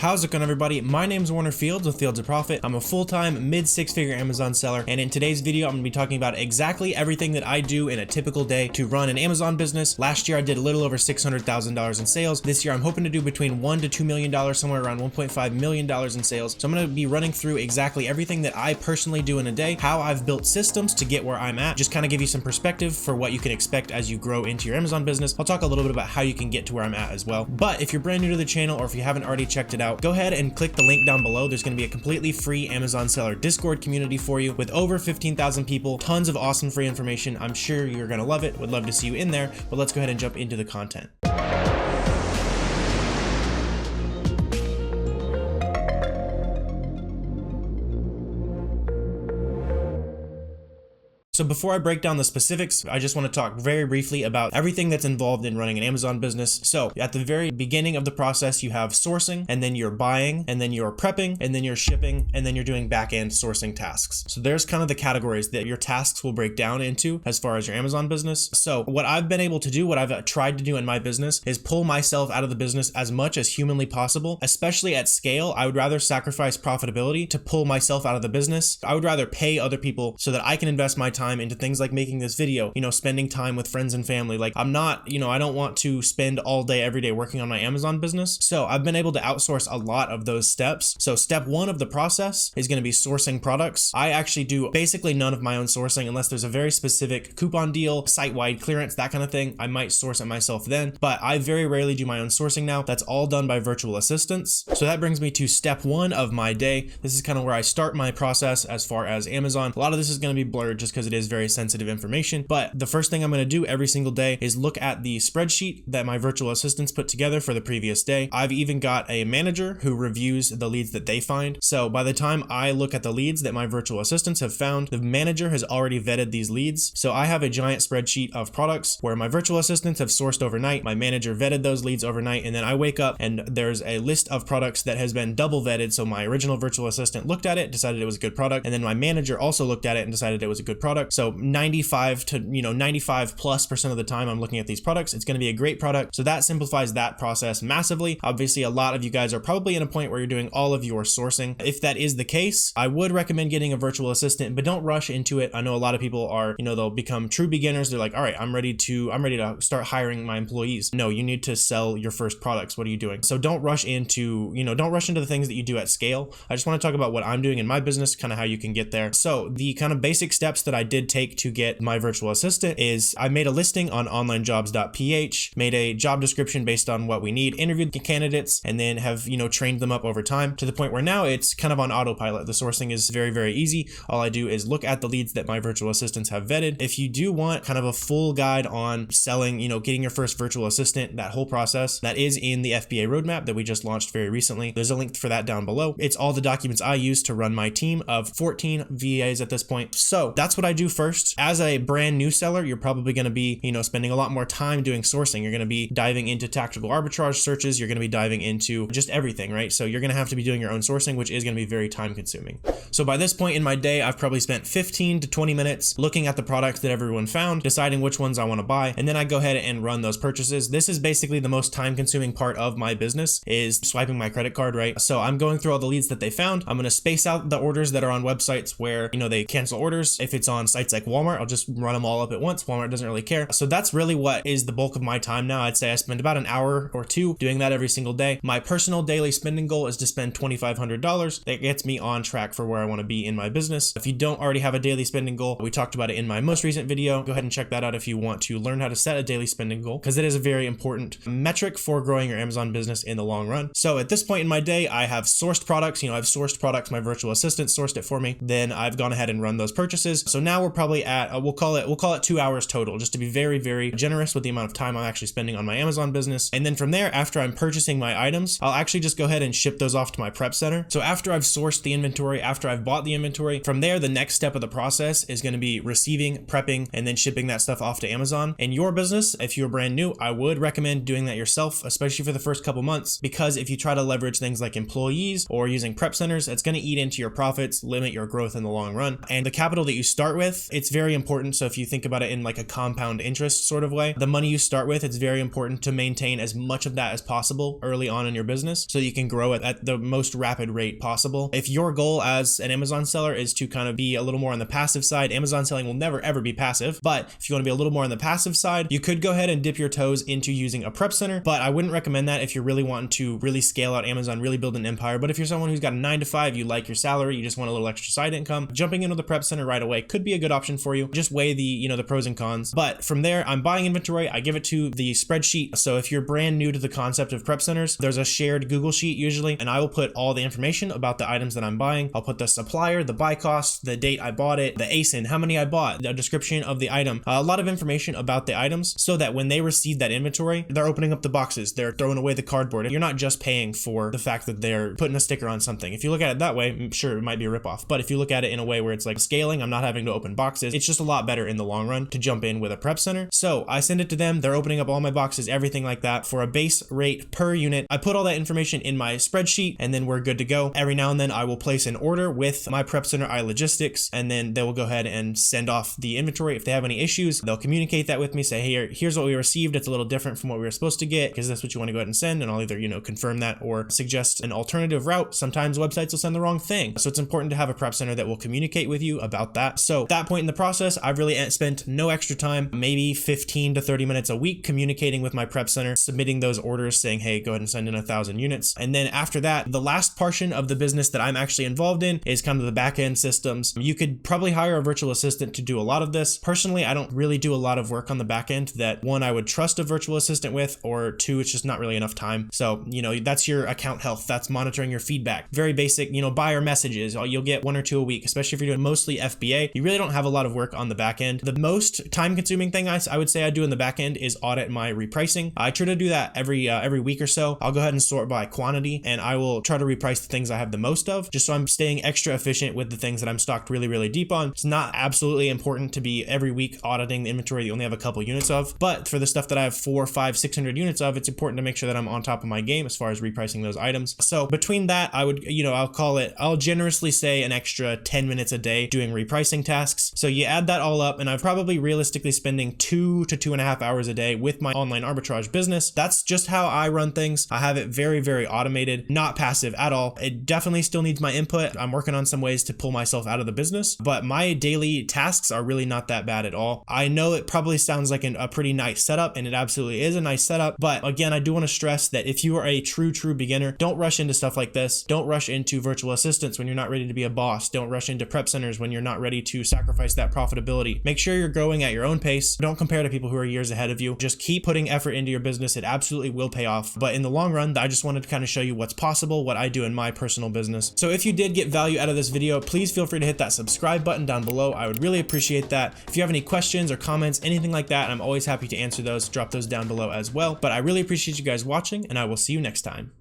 How's it going, everybody? My name is Warner Fields with Fields of Profit. I'm a full-time mid-six-figure Amazon seller, and in today's video, I'm going to be talking about exactly everything that I do in a typical day to run an Amazon business. Last year, I did a little over $600,000 in sales. This year, I'm hoping to do between $1 to $2 million, somewhere around $1.5 million in sales. So I'm going to be running through exactly everything that I personally do in a day, how I've built systems to get where I'm at, just kind of give you some perspective for what you can expect as you grow into your Amazon business. I'll talk a little bit about how you can get to where I'm at as well. But if you're brand new to the channel, or if you haven't already checked it out, go ahead and click the link down below. There's going to be a completely free Amazon seller Discord community for you with over 15,000 people, tons of awesome free information. I'm sure you're going to love it. Would love to see you in there, but let's go ahead and jump into the content. So before I break down the specifics, I just want to talk very briefly about everything that's involved in running an Amazon business. So at the very beginning of the process, you have sourcing, and then you're buying, and then you're prepping, and then you're shipping, and then you're doing back-end sourcing tasks. So there's kind of the categories that your tasks will break down into as far as your Amazon business. So what I've been able to do, what I've tried to do in my business, is pull myself out of the business as much as humanly possible, especially at scale. I would rather sacrifice profitability to pull myself out of the business. I would rather pay other people so that I can invest my time into things like making this video, spending time with friends and family. Like I'm not, I don't want to spend all day, every day working on my Amazon business. So I've been able to outsource a lot of those steps. So step one of the process is going to be sourcing products. I actually do basically none of my own sourcing unless there's a very specific coupon deal, site-wide clearance, that kind of thing. I might source it myself then, but I very rarely do my own sourcing now. That's all done by virtual assistants. So that brings me to step one of my day. This is kind of where I start my process as far as Amazon. A lot of this is going to be blurred just because it is very sensitive information, but the first thing I'm going to do every single day is look at the spreadsheet that my virtual assistants put together for the previous day. I've even got a manager who reviews the leads that they find. So by the time I look at the leads that my virtual assistants have found, the manager has already vetted these leads. So I have a giant spreadsheet of products where my virtual assistants have sourced overnight, my manager vetted those leads overnight, and then I wake up and there's a list of products that has been double vetted. So my original virtual assistant looked at it, decided it was a good product, and then my manager also looked at it and decided it was a good product. So 95 to 95+% of the time I'm looking at these products, it's going to be a great product. So that simplifies that process massively. Obviously, a lot of you guys are probably in a point where you're doing all of your sourcing. If that is the case, I would recommend getting a virtual assistant, but don't rush into it. I know a lot of people are, they'll become true beginners. They're like, all right, I'm ready to start hiring my employees. No, you need to sell your first products. What are you doing? So don't rush into the things that you do at scale. I just want to talk about what I'm doing in my business, kind of how you can get there. So the kind of basic steps that I did take to get my virtual assistant is I made a listing on onlinejobs.ph, made a job description based on what we need, interviewed the candidates, and then have, trained them up over time to the point where now it's kind of on autopilot. The sourcing is very, very easy. All I do is look at the leads that my virtual assistants have vetted. If you do want kind of a full guide on selling, getting your first virtual assistant, that whole process, that is in the FBA roadmap that we just launched very recently. There's a link for that down below. It's all the documents I use to run my team of 14 VAs at this point. So that's what I do first. As a brand new seller, you're probably going to be, spending a lot more time doing sourcing. You're going to be diving into tactical arbitrage searches. You're going to be diving into just everything, right? So you're going to have to be doing your own sourcing, which is going to be very time consuming. So by this point in my day, I've probably spent 15 to 20 minutes looking at the products that everyone found, deciding which ones I want to buy, and then I go ahead and run those purchases. This is basically the most time consuming part of my business, is swiping my credit card, right? So I'm going through all the leads that they found. I'm going to space out the orders that are on websites where, they cancel orders. If it's on sites like Walmart, I'll just run them all up at once. Walmart doesn't really care. So that's really what is the bulk of my time now. I'd say I spend about an hour or two doing that every single day. My personal daily spending goal is to spend $2,500. That gets me on track for where I want to be in my business. If you don't already have a daily spending goal, we talked about it in my most recent video. Go ahead and check that out if you want to learn how to set a daily spending goal, because it is a very important metric for growing your Amazon business in the long run. So at this point in my day, I have sourced products. I've sourced products. My virtual assistant sourced it for me. Then I've gone ahead and run those purchases. So now we're probably at, we'll call it 2 hours total, just to be very, very generous with the amount of time I'm actually spending on my Amazon business. And then from there, after I'm purchasing my items, I'll actually just go ahead and ship those off to my prep center. So after I've sourced the inventory, after I've bought the inventory, from there, the next step of the process is going to be receiving, prepping, and then shipping that stuff off to Amazon. In your business, if you're brand new, I would recommend doing that yourself, especially for the first couple months, because if you try to leverage things like employees or using prep centers, it's going to eat into your profits, limit your growth in the long run. And the capital that you start with with, it's very important. So if you think about it in like a compound interest sort of way, the money you start with, it's very important to maintain as much of that as possible early on in your business so you can grow it at the most rapid rate possible. If your goal as an Amazon seller is to kind of be a little more on the passive side, Amazon selling will never ever be passive. But if you want to be a little more on the passive side, you could go ahead and dip your toes into using a prep center, but I wouldn't recommend that if you're really wanting to really scale out Amazon, really build an empire. But if you're someone who's got a 9 to 5, you like your salary, you just want a little extra side income, jumping into the prep center right away could be a good option for you. Just weigh the, the pros and cons. But from there, I'm buying inventory, I give it to the spreadsheet. So if you're brand new to the concept of prep centers, there's a shared Google sheet usually, and I will put all the information about the items that I'm buying. I'll put the supplier, the buy cost, the date I bought it, the ASIN, how many I bought, the description of the item, a lot of information about the items so that when they receive that inventory, they're opening up the boxes, they're throwing away the cardboard. You're not just paying for the fact that they're putting a sticker on something. If you look at it that way, sure, it might be a ripoff. But if you look at it in a way where it's like scaling, I'm not having to open boxes, it's just a lot better in the long run to jump in with a prep center. So I send it to them, they're opening up all my boxes, everything like that for a base rate per unit. I put all that information in my spreadsheet and then we're good to go. Every now and then I will place an order with my prep center iLogistics, and then they will go ahead and send off the inventory. If they have any issues, they'll communicate that with me, say, hey, here's what we received. It's a little different from what we were supposed to get. Is this what you want to go ahead and send? And I'll either, confirm that or suggest an alternative route. Sometimes websites will send the wrong thing. So it's important to have a prep center that will communicate with you about that. So at that point in the process, I've really spent no extra time, maybe 15 to 30 minutes a week communicating with my prep center, submitting those orders saying, hey, go ahead and send in 1,000 units. And then after that, the last portion of the business that I'm actually involved in is kind of the back-end systems. You could probably hire a virtual assistant to do a lot of this. Personally, I don't really do a lot of work on the back end that, one, I would trust a virtual assistant with, or two, it's just not really enough time. So, that's your account health. That's monitoring your feedback. Very basic, buyer messages. You'll get 1 or 2 a week, especially if you're doing mostly FBA. You really don't have a lot of work on the back end. The most time consuming thing I would say I do in the back end is audit my repricing. I try to do that every week or so. I'll go ahead and sort by quantity, and I will try to reprice the things I have the most of, just so I'm staying extra efficient with the things that I'm stocked really, really deep on. It's not absolutely important to be every week auditing the inventory you only have a couple units of, but for the stuff that I have 400, 500, 600 units of, it's important to make sure that I'm on top of my game as far as repricing those items. So between that, I would, I'll generously say an extra 10 minutes a day doing repricing tasks. So you add that all up, and I'm probably realistically spending 2 to 2.5 hours a day with my online arbitrage business. That's just how I run things. I have it very, very automated, not passive at all. It definitely still needs my input. I'm working on some ways to pull myself out of the business, but my daily tasks are really not that bad at all. I know it probably sounds like a pretty nice setup, and it absolutely is a nice setup. But again, I do want to stress that if you are a true beginner, don't rush into stuff like this. Don't rush into virtual assistants when you're not ready to be a boss. Don't rush into prep centers when you're not ready to sacrifice that profitability. Make sure you're growing at your own pace. Don't compare to people who are years ahead of you. Just keep putting effort into your business. It absolutely will pay off. But in the long run, I just wanted to kind of show you what's possible, what I do in my personal business. So if you did get value out of this video, please feel free to hit that subscribe button down below. I would really appreciate that. If you have any questions or comments, anything like that, I'm always happy to answer those. Drop those down below as well. But I really appreciate you guys watching, and I will see you next time.